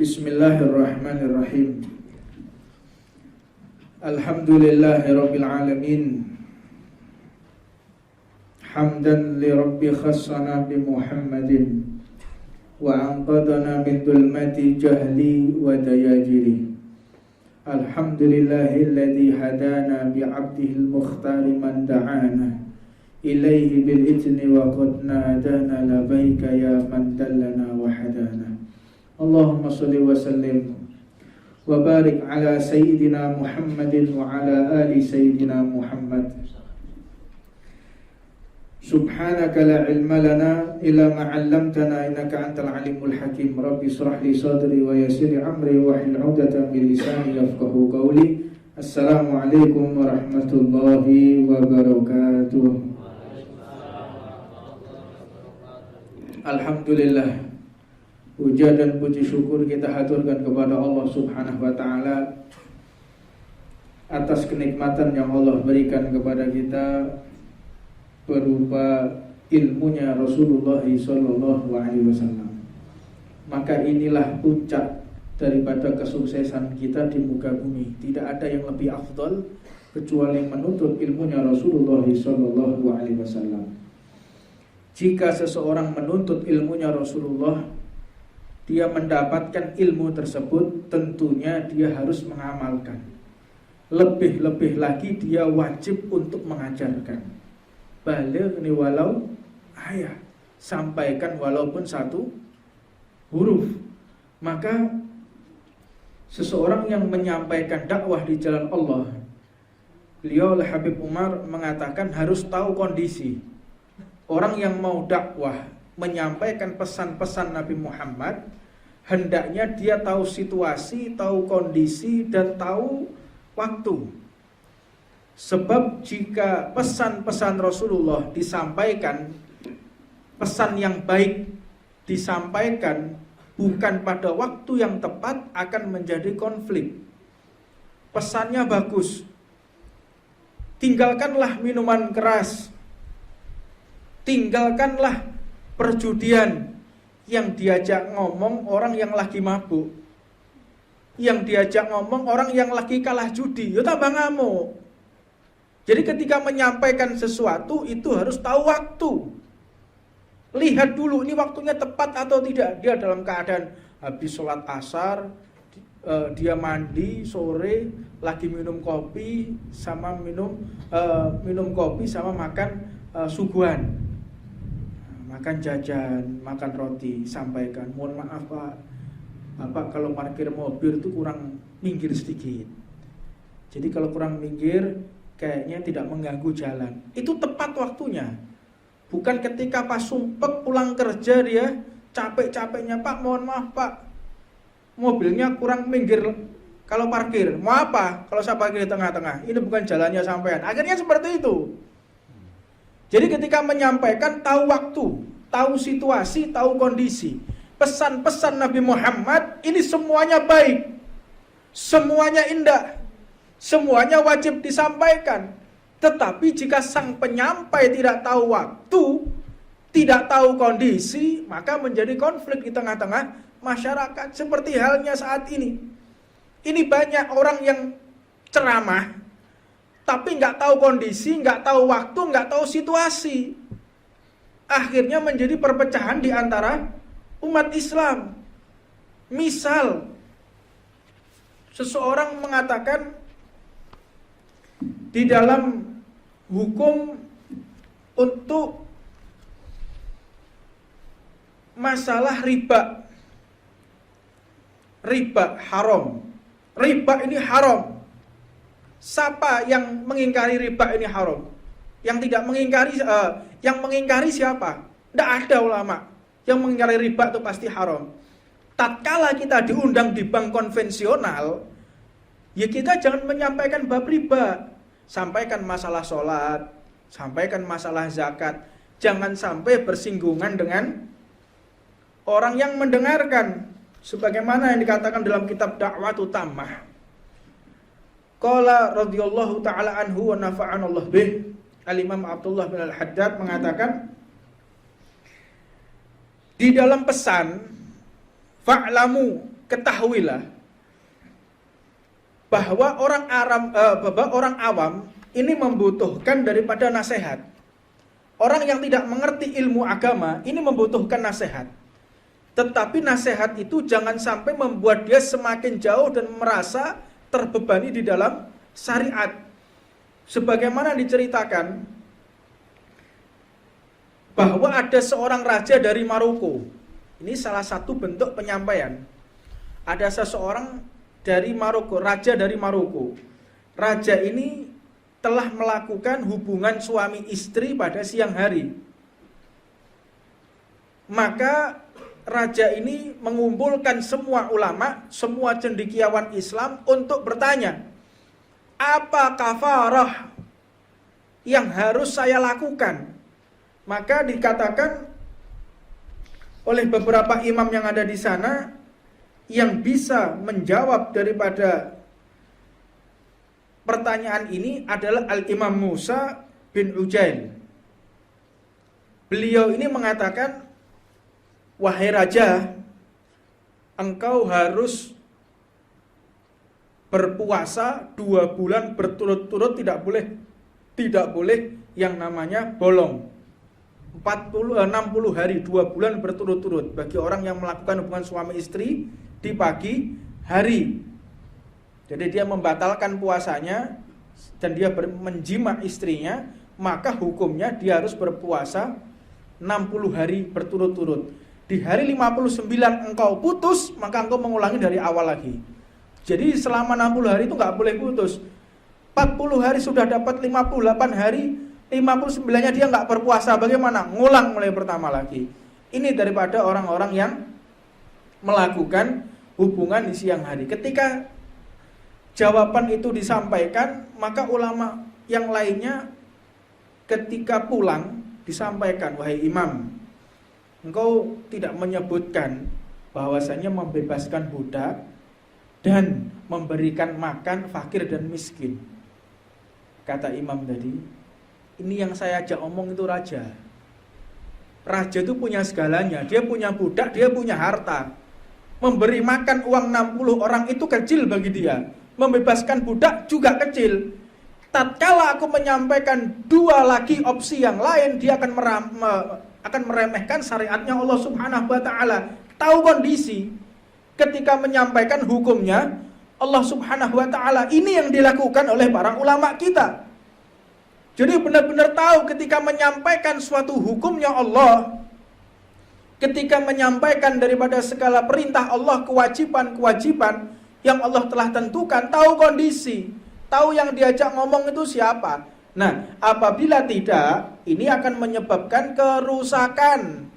Bismillahirrahmanirrahim. Alhamdulillahirabbil alamin. Hamdan li rabbi khassana bi Muhammadin wa anqadana min dhulmati jahli wa dayajiri. Alhamdulillahilladzi hadana bi 'abdihil mukhtari man da'ana ilaihi bil idzni wa qad nadana labaika ya man dallana wa hadana. Allahumma shalli wa sallim wa barik ala sayyidina Muhammadin wa ala ali sayyidina Muhammad. Subhanaka la ilma lana illa ma 'allamtana innaka antal alimul hakim. Rabbi shrah li sadri wa yassir li amri wa hlul 'uqdatam min lisani yafqahu qawli. Assalamualaikum warahmatullahi wabarakatuh. Alhamdulillah, puja dan puji syukur kita haturkan kepada Allah Subhanahu wa ta'ala atas kenikmatan yang Allah berikan kepada kita berupa ilmunya Rasulullah sallallahu alaihi wasallam. Maka inilah puncak daripada kesuksesan kita di muka bumi. Tidak ada yang lebih afdal kecuali menuntut ilmunya Rasulullah sallallahu alaihi wasallam. Jika seseorang menuntut ilmunya Rasulullah, dia mendapatkan ilmu tersebut, tentunya dia harus mengamalkan. Lebih-lebih lagi dia wajib untuk mengajarkan. Baligh ni walau ayat, sampaikan walaupun satu huruf. Maka seseorang yang menyampaikan dakwah di jalan Allah, beliau Habib Umar mengatakan harus tahu kondisi. Orang yang mau dakwah menyampaikan pesan-pesan Nabi Muhammad, hendaknya dia tahu situasi, tahu kondisi, dan tahu waktu. Sebab jika pesan-pesan Rasulullah disampaikan, pesan yang baik disampaikan bukan pada waktu yang tepat, akan menjadi konflik. Pesannya bagus, tinggalkanlah minuman keras, tinggalkanlah perjudian. Yang diajak ngomong orang yang lagi mabuk, yang diajak ngomong orang yang lagi kalah judi, ya tambah ngamuk. Jadi ketika menyampaikan sesuatu itu harus tahu waktu. Lihat dulu ini waktunya tepat atau tidak. Dia dalam keadaan habis sholat asar, dia mandi sore, lagi minum kopi sama minum kopi sama makan suguhan, makan jajan, makan roti, sampaikan, mohon maaf Pak, kalau parkir mobil itu kurang minggir sedikit. Jadi kalau kurang minggir kayaknya tidak mengganggu jalan. Itu tepat waktunya. Bukan ketika pas sumpek pulang kerja dia capek-capeknya, Pak mohon maaf Pak, mobilnya kurang minggir kalau parkir. Mau apa kalau saya parkir di tengah-tengah? Ini bukan jalannya sampean. Akhirnya seperti itu. Jadi ketika menyampaikan tahu waktu, tahu situasi, tahu kondisi. Pesan-pesan Nabi Muhammad ini semuanya baik, semuanya indah, semuanya wajib disampaikan. Tetapi jika sang penyampai tidak tahu waktu, tidak tahu kondisi, maka menjadi konflik di tengah-tengah masyarakat. Seperti halnya saat ini. Ini banyak orang yang ceramah, tapi nggak tahu kondisi, nggak tahu waktu, nggak tahu situasi. Akhirnya menjadi perpecahan di antara umat Islam. Misal, seseorang mengatakan di dalam hukum untuk masalah riba haram. Riba ini haram. Siapa yang mengingkari riba ini haram? Yang tidak mengingkari, yang mengingkari siapa? Tidak ada ulama. Yang mengingkari riba itu pasti haram. Tatkala kita diundang di bank konvensional, ya kita jangan menyampaikan bab riba. Sampaikan masalah sholat, sampaikan masalah zakat. Jangan sampai bersinggungan dengan orang yang mendengarkan. Sebagaimana yang dikatakan dalam kitab Da'watu Tammah. Qala radhiyallahu ta'ala anhu wa nafa'anallah bih. Al-Imam Abdullah bin Al-Haddad mengatakan, di dalam pesan fa'lamu ketahuilah bahwa orang awam ini membutuhkan daripada nasihat. Orang yang tidak mengerti ilmu agama ini membutuhkan nasihat. Tetapi nasihat itu jangan sampai membuat dia semakin jauh dan merasa terbebani di dalam syariat. Sebagaimana diceritakan bahwa ada seorang raja dari Maroko. Ini salah satu bentuk penyampaian. Ada seseorang dari Maroko, raja dari Maroko. Raja ini telah melakukan hubungan suami istri pada siang hari. Maka raja ini mengumpulkan semua ulama, semua cendekiawan Islam untuk bertanya, apa kafarah yang harus saya lakukan? Maka dikatakan oleh beberapa imam yang ada di sana, yang bisa menjawab daripada pertanyaan ini adalah Al-Imam Musa bin Ujail. Beliau ini mengatakan, wahai raja, engkau harus berpuasa 2 bulan berturut-turut, tidak boleh yang namanya bolong. 60 hari 2 bulan berturut-turut bagi orang yang melakukan hubungan suami istri di pagi hari. Jadi dia membatalkan puasanya dan dia menjima istrinya, maka hukumnya dia harus berpuasa 60 hari berturut-turut. Di hari 59 engkau putus, maka engkau mengulangi dari awal lagi. Jadi selama 60 hari itu nggak boleh putus. 40 hari sudah dapat 58 hari, 59-nya dia nggak berpuasa, bagaimana? Ngulang mulai pertama lagi. Ini daripada orang-orang yang melakukan hubungan di siang hari. Ketika jawaban itu disampaikan, maka ulama yang lainnya ketika pulang disampaikan, wahai imam, engkau tidak menyebutkan bahwasanya membebaskan budak dan memberikan makan fakir dan miskin. Kata imam tadi, ini yang saya ajak omong itu raja. Raja itu punya segalanya, dia punya budak, dia punya harta. Memberi makan uang 60 orang itu kecil bagi dia. Membebaskan budak juga kecil. Tatkala aku menyampaikan 2 lagi opsi yang lain, dia akan meremehkan syariatnya Allah Subhanahu wa taala. Tahu kondisi ketika menyampaikan hukumnya Allah Subhanahu wa taala. Ini yang dilakukan oleh para ulama kita. Jadi benar-benar tahu ketika menyampaikan suatu hukumnya Allah, ketika menyampaikan daripada segala perintah Allah, kewajiban-kewajiban yang Allah telah tentukan, tahu kondisi, tahu yang diajak ngomong itu siapa. Nah, apabila tidak, ini akan menyebabkan kerusakan,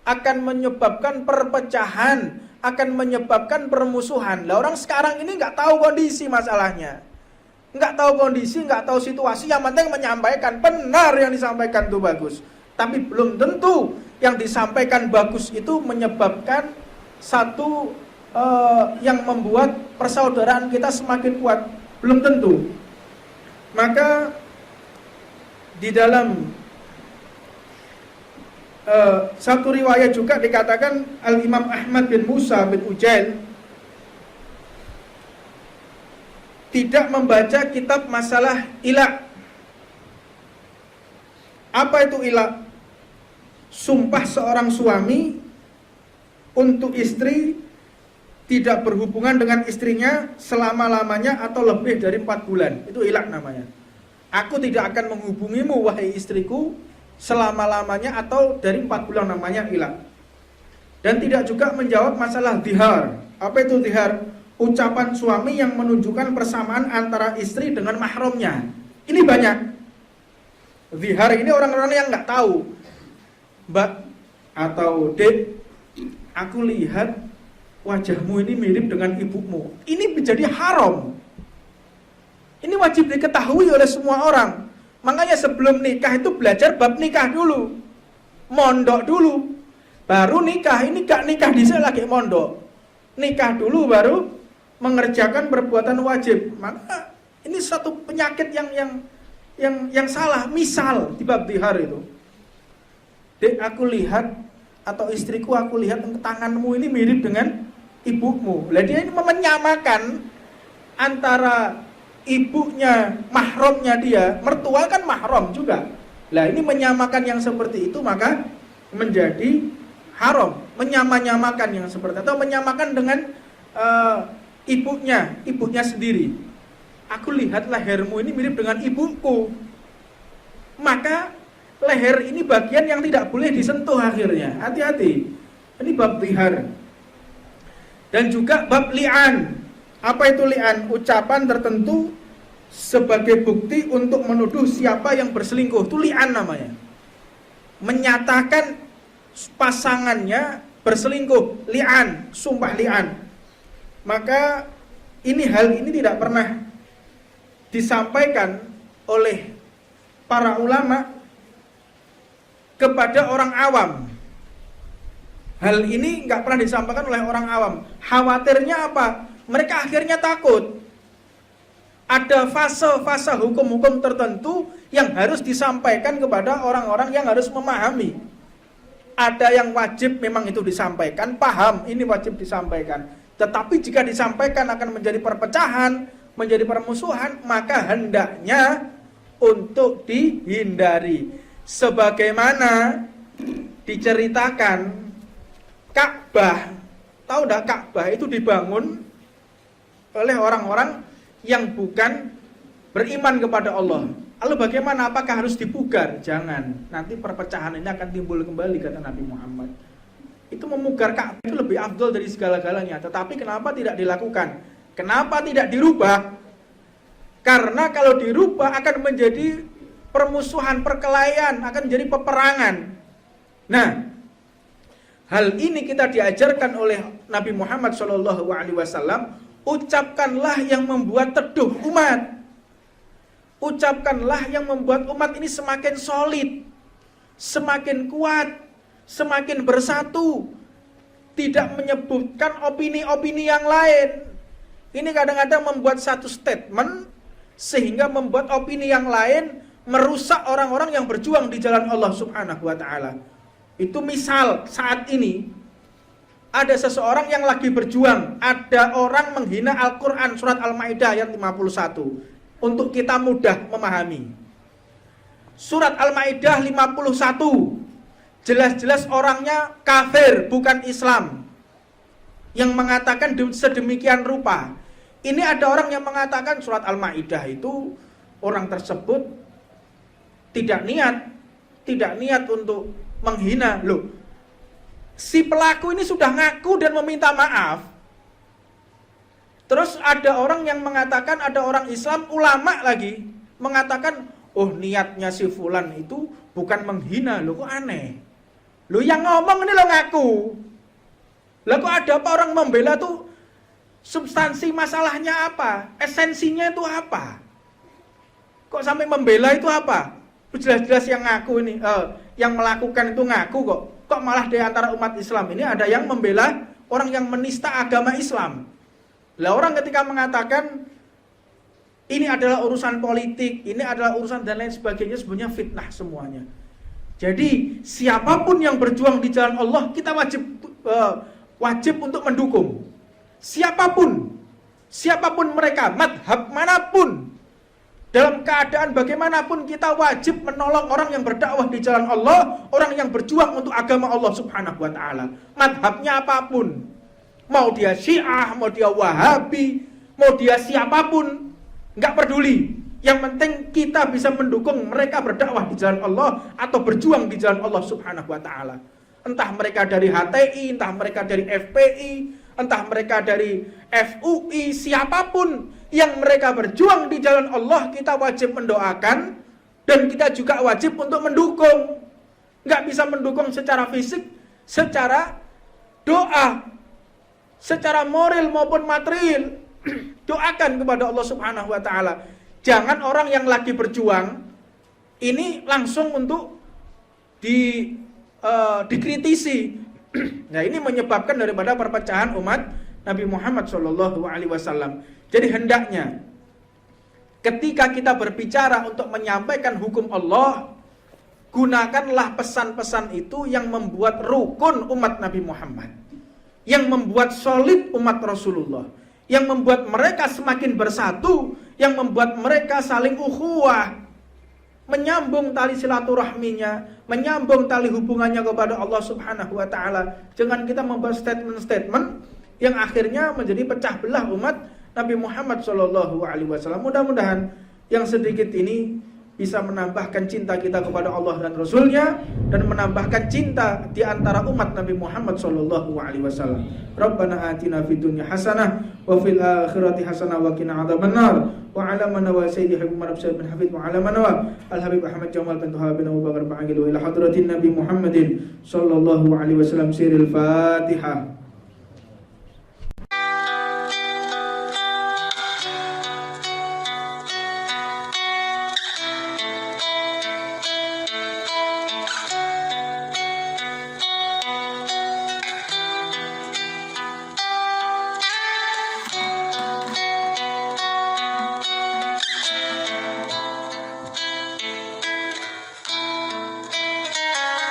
akan menyebabkan perpecahan, akan menyebabkan permusuhan. Lah orang sekarang ini nggak tahu kondisi masalahnya, nggak tahu kondisi, nggak tahu situasi. Yang penting menyampaikan, benar yang disampaikan itu bagus, tapi belum tentu yang disampaikan bagus itu menyebabkan satu yang membuat persaudaraan kita semakin kuat, belum tentu. Maka di dalam satu riwayat juga dikatakan Al-Imam Ahmad bin Musa bin Ujail tidak membaca kitab masalah ilak. Apa itu ilak? Sumpah seorang suami untuk istri tidak berhubungan dengan istrinya selama-lamanya atau lebih dari 4 bulan. Itu ilak namanya. Aku tidak akan menghubungimu wahai istriku selama-lamanya atau dari 4 bulan, namanya ilak. Dan tidak juga menjawab masalah dhihar. Apa itu dhihar? Ucapan suami yang menunjukkan persamaan antara istri dengan mahramnya. Ini banyak. Dhihar ini orang-orang yang nggak tahu. Mbak atau Dek, aku lihat wajahmu ini mirip dengan ibumu. Ini menjadi haram. Ini wajib diketahui oleh semua orang. Makanya sebelum nikah itu belajar bab nikah dulu, mondok dulu, baru nikah. Ini gak nikah disini lagi mondok, nikah dulu baru mengerjakan perbuatan wajib. Maka ini satu penyakit yang salah. Misal di bab dhihar itu, Dek, aku lihat, atau istriku, aku lihat tanganmu ini mirip dengan ibumu. Lah dia ini menyamakan antara ibunya, mahramnya dia, mertua kan mahram juga. Lah ini menyamakan yang seperti itu maka menjadi haram, menyamakan yang seperti itu, atau menyamakan dengan ibunya sendiri. Aku lihat lehermu ini mirip dengan ibuku, maka leher ini bagian yang tidak boleh disentuh akhirnya. Hati-hati, ini bab lihar. Dan juga bab li'an. Apa itu li'an? Ucapan tertentu sebagai bukti untuk menuduh siapa yang berselingkuh, itu li'an namanya. Menyatakan pasangannya berselingkuh, li'an, sumpah li'an. Maka hal ini tidak pernah disampaikan oleh para ulama kepada orang awam. Hal ini nggak pernah disampaikan oleh orang awam. Khawatirnya apa? Mereka akhirnya takut. Ada fase-fase hukum-hukum tertentu yang harus disampaikan kepada orang-orang yang harus memahami. Ada yang wajib memang itu disampaikan, paham ini wajib disampaikan. Tetapi jika disampaikan akan menjadi perpecahan, menjadi permusuhan, maka hendaknya untuk dihindari. Sebagaimana diceritakan Ka'bah, tahu enggak Ka'bah itu dibangun oleh orang-orang yang bukan beriman kepada Allah. Lalu bagaimana? Apakah harus dipugar? Jangan. Nanti perpecahan ini akan timbul kembali, kata Nabi Muhammad. Itu memugar Ka'bah itu lebih afdol dari segala-galanya. Tetapi kenapa tidak dilakukan? Kenapa tidak dirubah? Karena kalau dirubah akan menjadi permusuhan, perkelahian, akan menjadi peperangan. Nah, hal ini kita diajarkan oleh Nabi Muhammad SAW. Ucapkanlah yang membuat teduh umat. Ucapkanlah yang membuat umat ini semakin solid, semakin kuat, semakin bersatu. Tidak menyebutkan opini-opini yang lain. Ini kadang-kadang membuat satu statement sehingga membuat opini yang lain merusak orang-orang yang berjuang di jalan Allah Subhanahu wa taala. Itu misal saat ini ada seseorang yang lagi berjuang, ada orang menghina Al-Qur'an surat Al-Maidah ayat 51. Untuk kita mudah memahami. Surat Al-Maidah 51 jelas-jelas orangnya kafir, bukan Islam, yang mengatakan sedemikian rupa. Ini ada orang yang mengatakan surat Al-Maidah itu orang tersebut tidak niat untuk menghina. Loh, si pelaku ini sudah ngaku dan meminta maaf. Terus ada orang yang mengatakan, ada orang Islam, ulama lagi, mengatakan, oh niatnya si fulan itu bukan menghina. Loh kok aneh? Loh yang ngomong ini lo ngaku. Loh kok ada apa orang membela tuh? Substansi masalahnya apa? Esensinya itu apa? Kok sampai membela itu apa? Jelas-jelas yang ngaku ini, yang melakukan itu ngaku kok. Kok malah di antara umat Islam ini ada yang membela orang yang menista agama Islam. Lah orang ketika mengatakan ini adalah urusan politik, ini adalah urusan dan lain sebagainya, sebenarnya fitnah semuanya. Jadi siapapun yang berjuang di jalan Allah, kita wajib untuk mendukung. Siapapun mereka, madhab manapun, dalam keadaan bagaimanapun kita wajib menolong orang yang berdakwah di jalan Allah, orang yang berjuang untuk agama Allah Subhanahu wa taala. Madhabnya apapun. Mau dia Syiah, mau dia Wahabi, mau dia siapapun, nggak peduli. Yang penting kita bisa mendukung mereka berdakwah di jalan Allah atau berjuang di jalan Allah Subhanahu wa taala. Entah mereka dari HTI, entah mereka dari FPI, entah mereka dari FUI, siapapun yang mereka berjuang di jalan Allah, kita wajib mendoakan dan kita juga wajib untuk mendukung. Nggak bisa mendukung secara fisik, secara doa, secara moral maupun material. Doakan kepada Allah Subhanahu wa taala. Jangan orang yang lagi berjuang ini langsung untuk dikritisi. Nah, ini menyebabkan daripada perpecahan umat Nabi Muhammad SAW. Jadi hendaknya ketika kita berbicara untuk menyampaikan hukum Allah, gunakanlah pesan-pesan itu yang membuat rukun umat Nabi Muhammad. yang membuat solid umat Rasulullah, yang membuat mereka semakin bersatu, yang membuat mereka saling ukhuwah, menyambung tali silaturahminya, menyambung tali hubungannya kepada Allah Subhanahu wa taala. Jangan kita membuat statement-statement yang akhirnya menjadi pecah belah umat Nabi Muhammad SAW. Mudah-mudahan yang sedikit ini bisa menambahkan cinta kita kepada Allah dan Rasulnya, dan menambahkan cinta di antara umat Nabi Muhammad SAW. Rabbana atina fid dunya hasanah wa fil akhirati hasanah wa qina adzabannar. Wa ala man wa sayyidi habib marab bin hafid wa ala man wa al habib Ahmad Jamal bin Tuhab bin Abu Bakar Ba'agil wa ila hadratin Nabi Muhammadin sallallahu alaihi wasallam siril Fatihah.